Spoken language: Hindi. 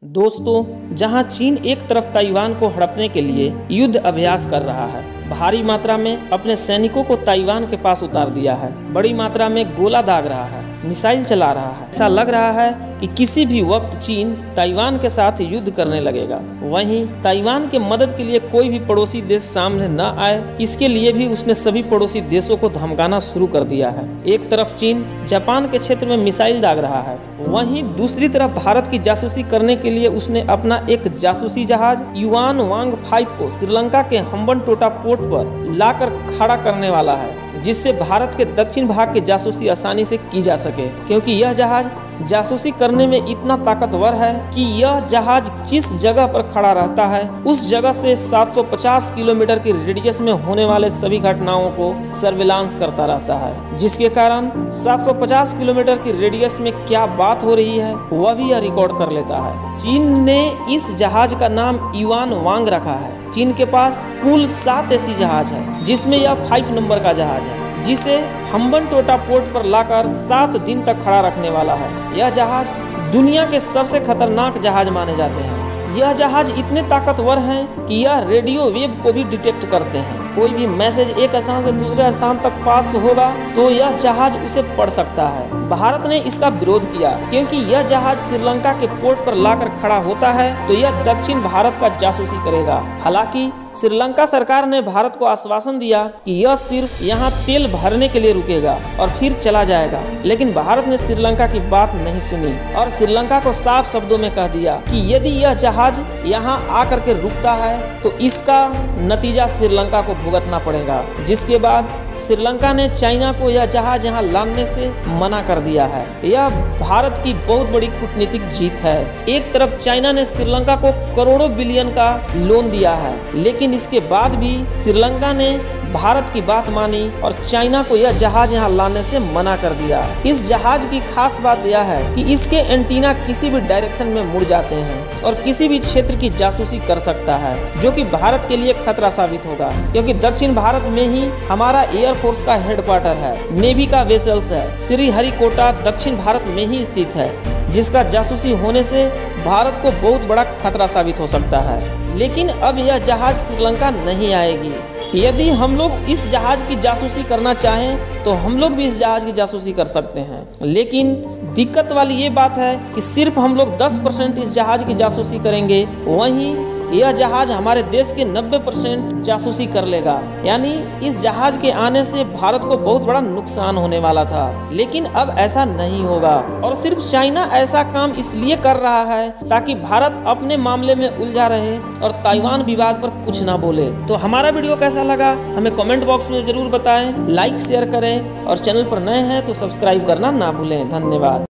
दोस्तों, जहां चीन एक तरफ ताइवान को हड़पने के लिए युद्ध अभ्यास कर रहा है, भारी मात्रा में अपने सैनिकों को ताइवान के पास उतार दिया है, बड़ी मात्रा में गोला दाग रहा है, मिसाइल चला रहा है, ऐसा लग रहा है कि किसी भी वक्त चीन ताइवान के साथ युद्ध करने लगेगा। वहीं ताइवान के मदद के लिए कोई भी पड़ोसी देश सामने न आए, इसके लिए भी उसने सभी पड़ोसी देशों को धमकाना शुरू कर दिया है। एक तरफ चीन जापान के क्षेत्र में मिसाइल दाग रहा है, वहीं दूसरी तरफ भारत की जासूसी करने के लिए उसने अपना एक जासूसी जहाज युआन वांग 5 को श्रीलंका के हम्बनटोटा पोर्ट पर लाकर खड़ा करने वाला है, जिससे भारत के दक्षिण भाग की जासूसी आसानी से की जा सके, क्योंकि यह जहाज जासूसी करने में इतना ताकतवर है कि यह जहाज जिस जगह पर खड़ा रहता है उस जगह से 750 किलोमीटर की रेडियस में होने वाले सभी घटनाओं को सर्विलांस करता रहता है, जिसके कारण 750 किलोमीटर की रेडियस में क्या बात हो रही है वह भी यह रिकॉर्ड कर लेता है। चीन ने इस जहाज का नाम युआन वांग रखा है। चीन के पास कुल 7 ऐसी जहाज है, जिसमें यह 5 नंबर का जहाज है, जिसे हम्बनटोटा पोर्ट पर लाकर 7 दिन तक खड़ा रखने वाला है। यह जहाज दुनिया के सबसे खतरनाक जहाज माने जाते हैं। यह जहाज इतने ताकतवर हैं कि यह रेडियो वेव को भी डिटेक्ट करते हैं। कोई भी मैसेज एक स्थान से दूसरे स्थान तक पास होगा तो यह जहाज उसे पढ़ सकता है। भारत ने इसका विरोध किया, क्योंकि यह जहाज श्रीलंका के पोर्ट पर लाकर खड़ा होता है तो यह दक्षिण भारत का जासूसी करेगा। हालांकि श्रीलंका सरकार ने भारत को आश्वासन दिया कि यह सिर्फ यहाँ तेल भरने के लिए रुकेगा और फिर चला जाएगा, लेकिन भारत ने श्रीलंका की बात नहीं सुनी और श्रीलंका को साफ शब्दों में कह दिया कि यदि यह जहाज यहाँ आकर के रुकता है तो इसका नतीजा श्रीलंका को भुगतना पड़ेगा। जिसके बाद श्रीलंका ने चाइना को यह जहाज यहाँ लाने से मना कर दिया है। यह भारत की बहुत बड़ी कूटनीतिक जीत है। एक तरफ चाइना ने श्रीलंका को करोड़ों बिलियन का लोन दिया है, लेकिन इसके बाद भी श्रीलंका ने भारत की बात मानी और चाइना को यह जहाज यहाँ लाने से मना कर दिया। इस जहाज की खास बात यह है कि इसके एंटीना किसी भी डायरेक्शन में मुड़ जाते हैं और किसी भी क्षेत्र की जासूसी कर सकता है, जो कि भारत के लिए खतरा साबित होगा, क्योंकि दक्षिण भारत में ही हमारा एयरफोर्स का हेडक्वार्टर है, नेवी का वेसल्स है। श्रीहरिकोटा दक्षिण भारत में ही स्थित है, जिसका जासूसी होने से भारत को बहुत बड़ा खतरा साबित हो सकता है। लेकिन अब यह जहाज श्रीलंका नहीं आएगी। यदि हम लोग इस जहाज की जासूसी करना चाहें तो हम लोग भी इस जहाज की जासूसी कर सकते हैं, लेकिन दिक्कत वाली ये बात है कि सिर्फ हम लोग 10% इस जहाज की जासूसी करेंगे, वहीं यह जहाज हमारे देश के 90% जासूसी कर लेगा। यानी इस जहाज के आने से भारत को बहुत बड़ा नुकसान होने वाला था, लेकिन अब ऐसा नहीं होगा। और सिर्फ चाइना ऐसा काम इसलिए कर रहा है ताकि भारत अपने मामले में उलझा रहे और ताइवान विवाद पर कुछ ना बोले। तो हमारा वीडियो कैसा लगा हमें कमेंट बॉक्स में जरूर बताएं, लाइक शेयर करें और चैनल पर नए हैं तो सब्सक्राइब करना ना भूलें। धन्यवाद।